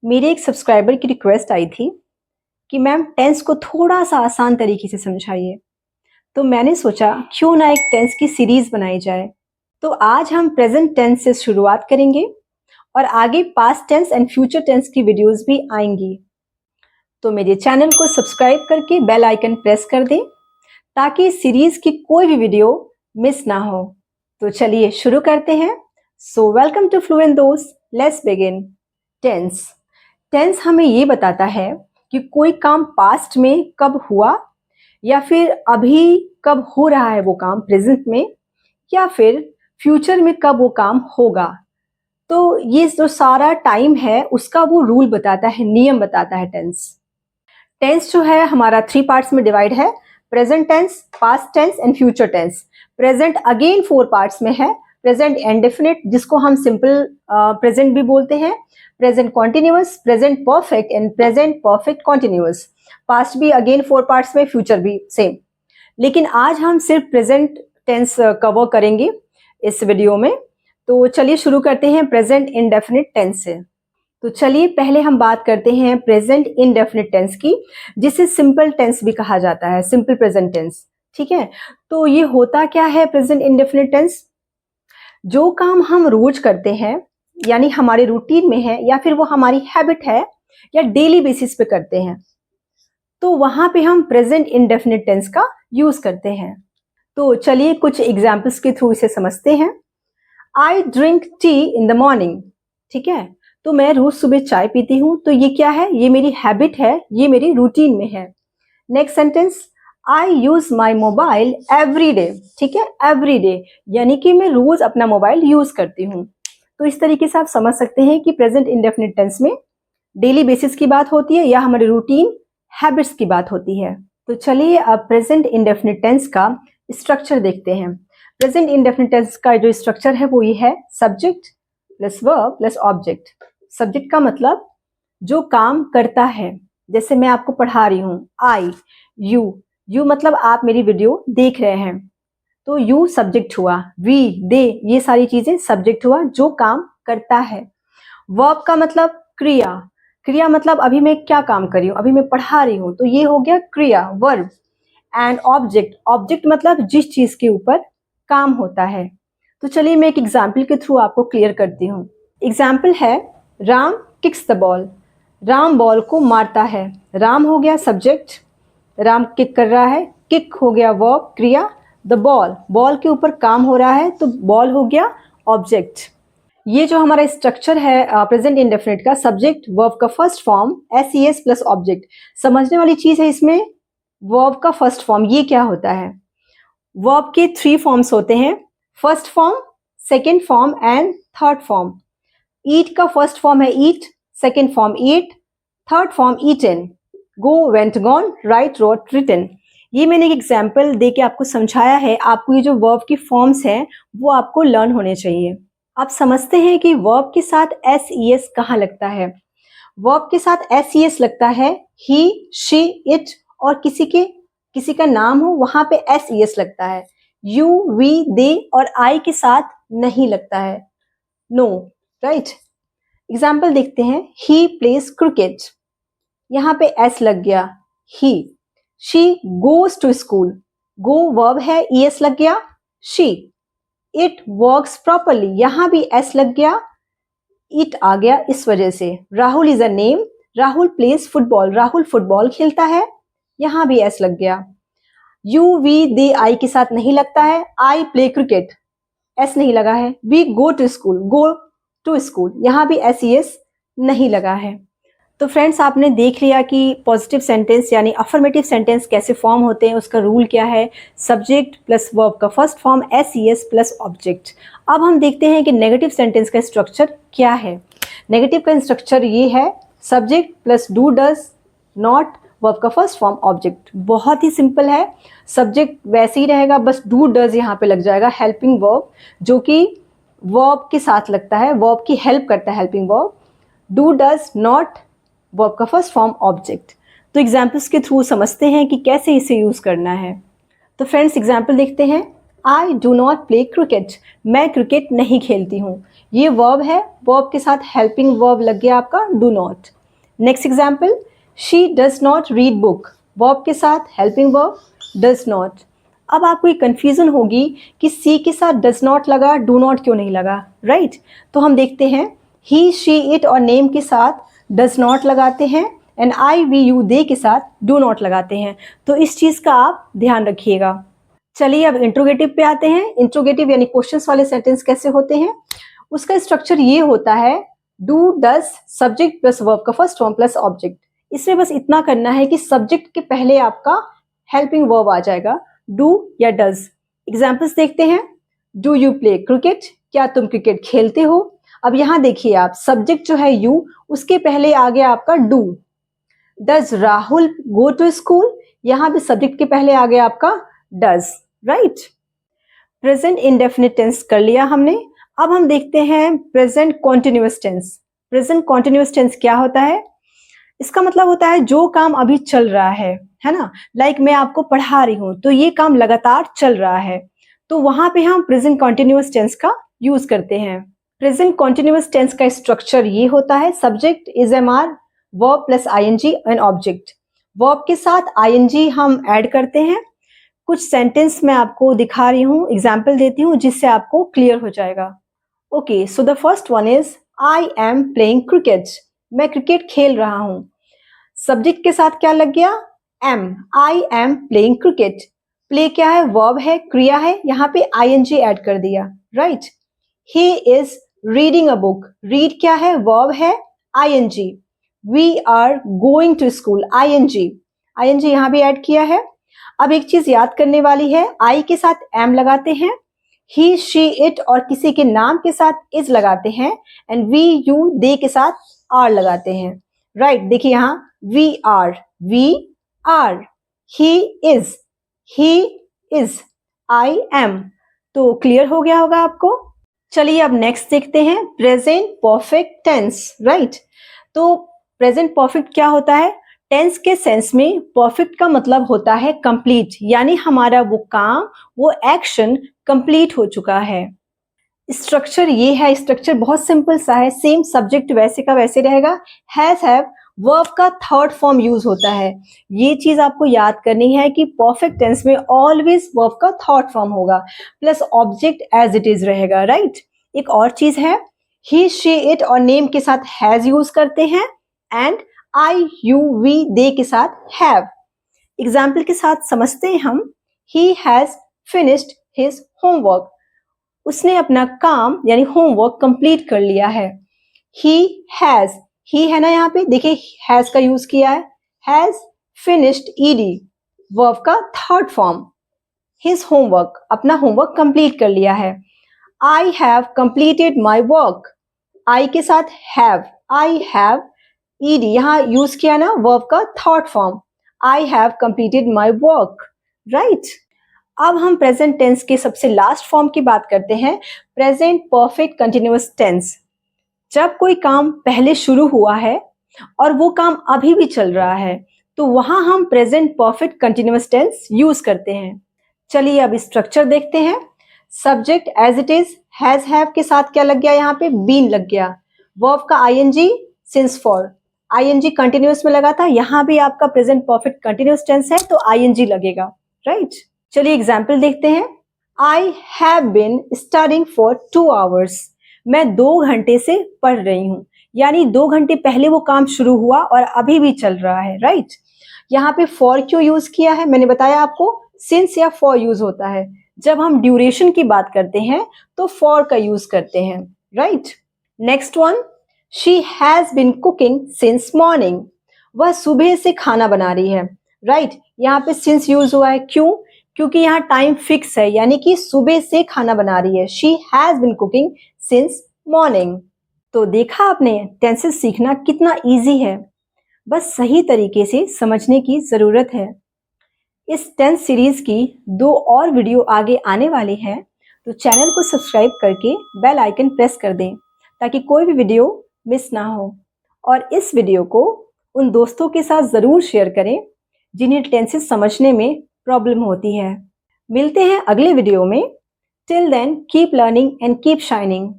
मेरे एक सब्सक्राइबर की रिक्वेस्ट आई थी कि मैम टेंस को थोड़ा सा आसान तरीके से समझाइए। तो मैंने सोचा क्यों ना एक टेंस की सीरीज बनाई जाए। तो आज हम प्रेजेंट टेंस से शुरुआत करेंगे और आगे past tense and future tense की वीडियोस भी आएंगी। तो मेरे चैनल को सब्सक्राइब करके बेल आइकन प्रेस कर दें ताकि इस सीरीज की कोई भी वीडियो मिस ना हो। तो चलिए शुरू करते हैं। सो वेलकम टू फ्लुएंट दोस्त, लेट्स बिगिन। टेंस टेंस हमें ये बताता है कि कोई काम पास्ट में कब हुआ या फिर अभी कब हो रहा है वो काम प्रेजेंट में, या फिर फ्यूचर में कब वो काम होगा। तो ये जो सारा टाइम है उसका वो रूल बताता है, नियम बताता है टेंस। टेंस जो है हमारा 3 पार्ट्स में डिवाइड है, present tense, past tense and future tense. Present again 4 parts में है, प्रेजेंट इंडेफिनिट जिसको हम सिंपल प्रेजेंट भी बोलते हैं, present continuous, present perfect and present perfect continuous. Past भी अगेन 4 पार्ट्स में, फ्यूचर भी सेम। लेकिन आज हम सिर्फ प्रेजेंट टेंस कवर करेंगे इस वीडियो में। तो चलिए शुरू करते हैं प्रेजेंट इंडेफिनिट टेंस से। तो चलिए पहले हम बात करते हैं प्रेजेंट इंडेफिनिट टेंस की, जिसे सिंपल टेंस भी कहा जाता है, सिंपल प्रेजेंट टेंस। ठीक है, तो ये होता क्या है प्रेजेंट इंडेफिनिट टेंस? जो काम हम रोज करते हैं यानी हमारे रूटीन में है या फिर वो हमारी हैबिट है या डेली बेसिस पे करते हैं, तो वहां पे हम प्रेजेंट इंडेफिनिट टेंस का यूज करते हैं। तो चलिए कुछ एग्जाम्पल्स के थ्रू इसे समझते हैं। I drink tea in the morning. ठीक है, तो मैं रोज सुबह चाय पीती हूँ, तो ये क्या है? ये मेरी हैबिट है, ये मेरी रूटीन में है। Next sentence, I use my mobile every day. ठीक है, एवरी डे यानी कि मैं रोज अपना मोबाइल यूज करती हूँ। तो इस तरीके से आप समझ सकते हैं कि प्रेजेंट इंडेफिनिट टेंस में डेली बेसिस की बात होती है या हमारे रूटीन हैबिट्स की बात होती है। तो चलिए अब प्रेजेंट इंडेफिनिट टेंस का स्ट्रक्चर देखते हैं। प्रेजेंट इंडेफिनिट टेंस का जो स्ट्रक्चर है वो ये है, subject plus verb plus object. Subject का मतलब जो काम करता है, जैसे मैं आपको पढ़ा रही हूँ, आई, यू मतलब आप मेरी वीडियो देख रहे हैं, तो यू सब्जेक्ट हुआ, वी, दे, ये सारी चीजें सब्जेक्ट हुआ जो काम करता है। वर्ब का मतलब क्रिया, क्रिया मतलब अभी मैं क्या काम कर रही हूँ, अभी मैं पढ़ा रही हूँ, तो ये हो गया क्रिया, वर्ब। एंड ऑब्जेक्ट, ऑब्जेक्ट मतलब जिस चीज के ऊपर काम होता है। तो चलिए मैं एक एग्जाम्पल के थ्रू आपको क्लियर करती हूँ। एग्जाम्पल है, Ram kicks the ball. Ram ball को मारता है। राम हो गया सब्जेक्ट, राम किक कर रहा है, किक हो गया वर्ब, क्रिया। द बॉल, बॉल के ऊपर काम हो रहा है, तो बॉल हो गया ऑब्जेक्ट। ये जो हमारा स्ट्रक्चर है प्रेजेंट इंडेफिनिट का, सब्जेक्ट वर्ब का first form S plus object. समझने वाली चीज है इसमें, वर्ब का फर्स्ट फॉर्म ये क्या होता है? वर्ब के 3 फॉर्म्स होते हैं, first form, second form and third form. Eat का फर्स्ट फॉर्म है eat, second form eat, third form eaten. Go, went, gone, write, wrote, written. ये मैंने एक एग्जाम्पल दे के आपको समझाया है। आपको ये जो वर्ब की फॉर्म्स हैं वो आपको लर्न होने चाहिए। आप समझते हैं कि वर्ब के साथ एस कहाँ लगता है? वर्ब के साथ एस लगता है ही, शी, इट, और किसी का नाम हो वहां पे एस लगता है। यू, वी, दे और आई के साथ नहीं लगता है, नो, राइट। एग्जाम्पल देखते हैं, ही प्लेज क्रिकेट, यहाँ पे एस लग गया, he. She goes to school, go verb है, ईएस लग गया, शी। इट वर्क्स प्रॉपरली, यहां भी एस लग गया, इट आ गया इस वजह से। Rahul is a name, Rahul plays football, Rahul football खेलता है, यहां भी एस लग गया। यू, वी, दे, आई के साथ नहीं लगता है, आई प्ले क्रिकेट, एस नहीं लगा है। We go to school, go to school, यहां भी एस नहीं लगा है। तो फ्रेंड्स, आपने देख लिया कि पॉजिटिव सेंटेंस यानी अफर्मेटिव सेंटेंस कैसे फॉर्म होते हैं, उसका रूल क्या है, सब्जेक्ट प्लस वर्ब का first form S plus object. अब हम देखते हैं कि नेगेटिव सेंटेंस का स्ट्रक्चर क्या है। नेगेटिव का स्ट्रक्चर ये है, subject plus do, does, not, verb का फर्स्ट फॉर्म, ऑब्जेक्ट। बहुत ही सिंपल है, सब्जेक्ट वैसे ही रहेगा, बस डू डज यहाँ पे लग जाएगा, हेल्पिंग वर्ब जो कि वर्ब के साथ लगता है, वर्ब की हेल्प करता है, helping verb. Do, does, not, verb का फर्स्ट फॉर्म, ऑब्जेक्ट। तो एग्जाम्पल्स के थ्रू समझते हैं कि कैसे इसे यूज करना है। तो फ्रेंड्स एग्जाम्पल देखते हैं। I do not play cricket, मैं क्रिकेट नहीं खेलती हूँ। ये वर्ब है, वर्ब के साथ हेल्पिंग वर्ब लग गया आपका do not. Next example, she does not read book, verb के साथ हेल्पिंग वर्ब डज नॉट। अब आपको ये कन्फ्यूजन होगी कि सी के साथ डज नॉट लगा, डू नॉट क्यों नहीं लगा, राइट? तो हम देखते हैं, ही शी इट और नेम के साथ डज नॉट लगाते हैं and I we you they के साथ डू नॉट लगाते हैं। तो इस चीज़ का आप ध्यान रखिएगा। चलिए अब इंट्रोगेटिव पे आते हैं। इंट्रोगेटिव यानी क्वेश्चंस वाले सेंटेंस कैसे होते हैं, उसका स्ट्रक्चर ये होता है, do does subject plus verb का फर्स्ट फॉर्म प्लस ऑब्जेक्ट। इसमें बस इतना करना है कि सब्जेक्ट के पहले आपका हेल्पिंग वर्ब आ जाएगा, डू या डज। एग्जाम्पल्स देखते हैं, डू यू प्ले क्रिकेट, क्या तुम क्रिकेट खेलते हो। अब यहाँ देखिए आप, सब्जेक्ट जो है यू, उसके पहले आ गया आपका do. Does Rahul go to school, यहाँ भी सब्जेक्ट के पहले आ गया आपका does, right? Present indefinite tense कर लिया हमने। अब हम देखते हैं present continuous tense. Present continuous tense क्या होता है? इसका मतलब होता है जो काम अभी चल रहा है ना? लाइक मैं आपको पढ़ा रही हूँ, तो ये काम लगातार चल रहा है, तो वहां पे हम प्रेजेंट कॉन्टिन्यूअस टेंस का यूज करते हैं। प्रेजेंट कॉन्टिन्यूअस टेंस का स्ट्रक्चर ये होता है, subject is am are, verb plus ING and object. Verb के साथ आईएनजी हम ऐड करते हैं। कुछ सेंटेंस मैं आपको दिखा रही हूँ, एग्जाम्पल देती हूँ जिससे आपको क्लियर हो जाएगा। Okay, so the first one is I am playing cricket, मैं क्रिकेट खेल रहा हूँ। सब्जेक्ट के साथ क्या लग गया? Am, I am playing cricket. Play क्या है? वर्ब है, क्रिया है, यहाँ पे आईएनजी ऐड कर दिया, right? He is reading a book, read क्या है? वर्ब है, ING. We are going to school, ING, ING यहाँ भी ऐड किया है। अब एक चीज याद करने वाली है, आई के साथ एम लगाते हैं, ही शी इट और किसी के नाम के साथ इज लगाते हैं, एंड वी यू दे के साथ आर लगाते हैं, राइट? देखिए यहाँ we are, he is, I am. तो क्लियर हो गया होगा आपको। चलिए अब नेक्स्ट देखते हैं, प्रेजेंट परफेक्ट टेंस, राइट? तो प्रेजेंट परफेक्ट क्या होता है? टेंस के सेंस में परफेक्ट का मतलब होता है कंप्लीट, यानी हमारा वो काम, वो एक्शन कंप्लीट हो चुका है। स्ट्रक्चर ये है, स्ट्रक्चर बहुत सिंपल सा है, सेम सब्जेक्ट वैसे का वैसे रहेगा। हैज हैव, वर्ब का थर्ड फॉर्म यूज होता है। ये चीज आपको याद करनी है कि परफेक्ट टेंस में ऑलवेज वर्ब का थर्ड फॉर्म होगा, plus object as it is रहेगा, राइट? एक और चीज है, ही शी इट और नेम के साथ हैज यूज करते हैं, and I you we they के साथ हैव। एग्जाम्पल के साथ समझते हैं हम, he has finished his homework, उसने अपना काम यानी होमवर्क कंप्लीट कर लिया है। ही हैज, ही है ना, यहाँ पे देखिए हैज का यूज किया है, हैज फिनिश्ड ईडी, वर्ब का थर्ड फॉर्म। हिज होमवर्क, अपना होमवर्क कंप्लीट कर लिया है। I have completed my work, I के साथ हैव, आई हैव ईडी यहाँ यूज किया ना, वर्ब का third form, I have completed my work, right? अब हम प्रेजेंट टेंस के सबसे लास्ट फॉर्म की बात करते हैं, प्रेजेंट परफेक्ट कंटिन्यूअस टेंस। जब कोई काम पहले शुरू हुआ है और वो काम अभी भी चल रहा है, तो वहां हम present perfect continuous tense use करते हैं। चलिए अब स्ट्रक्चर देखते हैं। Subject as it is, has have के साथ क्या लग गया? यहाँ पे बीन लग गया। वर्ब का ING, since for, ING continuous में लगा था, यहाँ भी आपका प्रेजेंट परफेक्ट कंटिन्यूअस टेंस है तो आईएनजी लगेगा, राइट? चलिए एग्जाम्पल देखते हैं। I have been studying for 2 hours, मैं 2 घंटे से पढ़ रही हूँ, यानी 2 घंटे पहले वो काम शुरू हुआ और अभी भी चल रहा है, राइट? यहाँ पे फॉर क्यों यूज किया है? मैंने बताया आपको, सिंस या फॉर यूज होता है जब हम ड्यूरेशन की बात करते हैं, तो फॉर का यूज करते हैं, right? Next one, she has been cooking since morning, वह सुबह से खाना बना रही है, राइट? यहाँ पे सिंस यूज हुआ है, क्यों? क्योंकि यहाँ टाइम फिक्स है, यानी कि सुबह से खाना बना रही है। She has been cooking since morning. तो देखा आपने, टेंसेस सीखना कितना इजी है, बस सही तरीके से समझने की जरूरत है। इस टेंस सीरीज की 2 और वीडियो आगे आने वाली हैं, तो चैनल को सब्सक्राइब करके बेल आइकन प्रेस कर दें ताकि कोई भी वीडियो मिस ना हो। और इस वीडियो को उन दोस्तों के साथ ज़रूर शेयर करें जिन्हें टेंसेस समझने में प्रॉब्लम होती है। मिलते हैं अगले वीडियो में। Till then keep learning and keep shining.